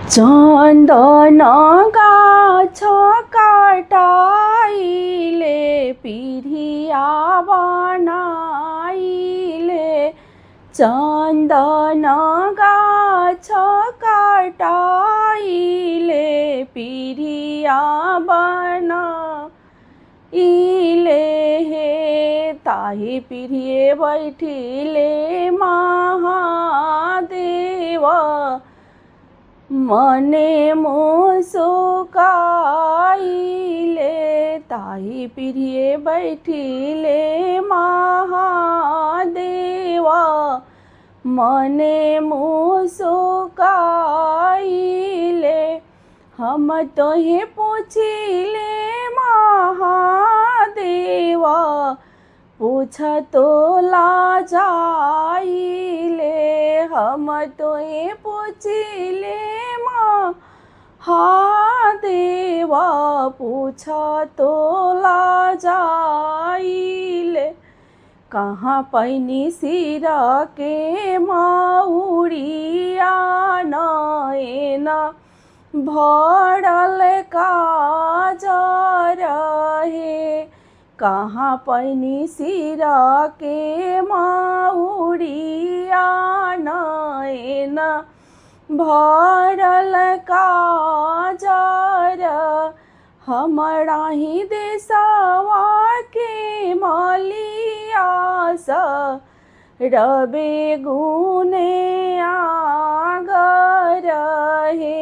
चन्दन गाछ काटाइले पिढ़िया बनाइले चन्दन गाछ काटाइले पिढ़िया बनाइले हे ताहि पिढ़िए बैठिले महादेव मने मुसुकाइले ताहि पिढ़िए बैठिले महादेव मने मुसुकाइले हम तोहे पूछिले महादेव पूछ तो लाजाइले हम तोहे पूछिले महादेव पूछ तो लाजाइले कहाँ पैनी सिर के मौरिया नयन भरल काजर हे कहाँ पैनी सिर के मौरिया नयन भरल काजर हमरा ही देशवा के मलिया रबे गुने आगर हे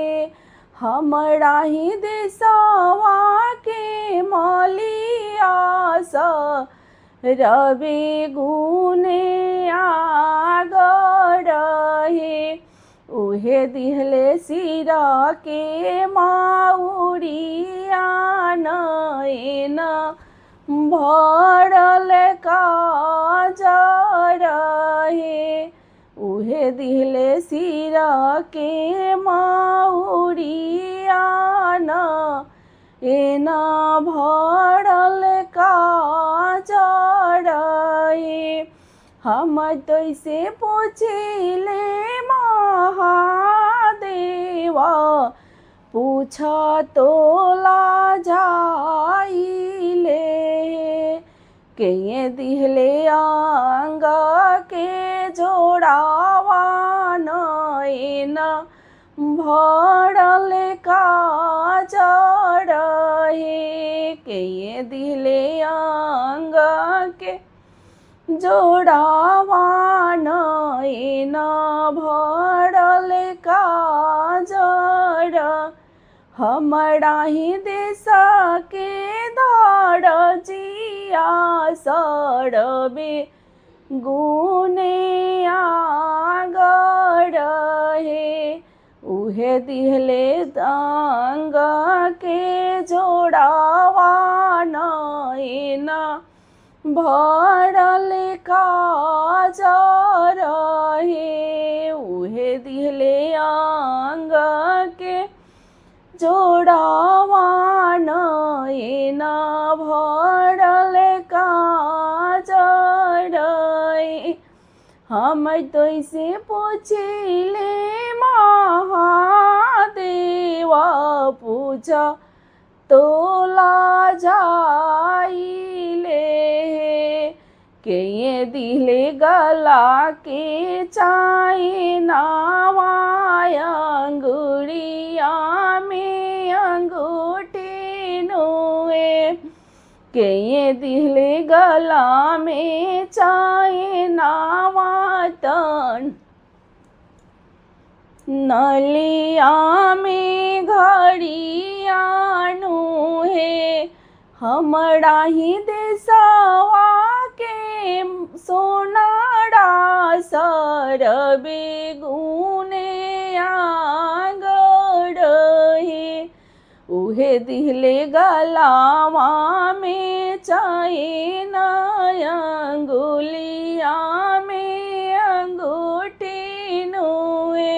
हमरा ही देशवा के मलिया रबे गुने आगर हे उहे दिहले सिर के मौरिया नयन भरल काजर हे उहे दिहले सिर के मौरिया नयन भरल काजर हे हम तैसे पूछिले महादेव पूछ तो लाजाइले के दिहले अंग के जोड़ावा नयन भरल काजर हे के दिहले अंग के जोड़ावा नयन भरल काजर हमरा ही देश के दरजिया सरबे गुने आगर हे उहे दिहले अंग के जोड़ावा नयन भरल काजर हे उहे दिहले अंग के जोड़ावा नयन भरल काजर हे हम तैसे पूछिले महादेव पूछ तो लाजाइले के दिले गला के चाइनावा अंगुरिया में अंगूठी नुए के दिले गला में चाइनावा तन नलिया में घड़िया नुहे हमरा ही देशवा के सोनारा सरबे गुने आगर हे उहे दिहले गलावा में चाइन अंगुलिया में अंगूठी नुए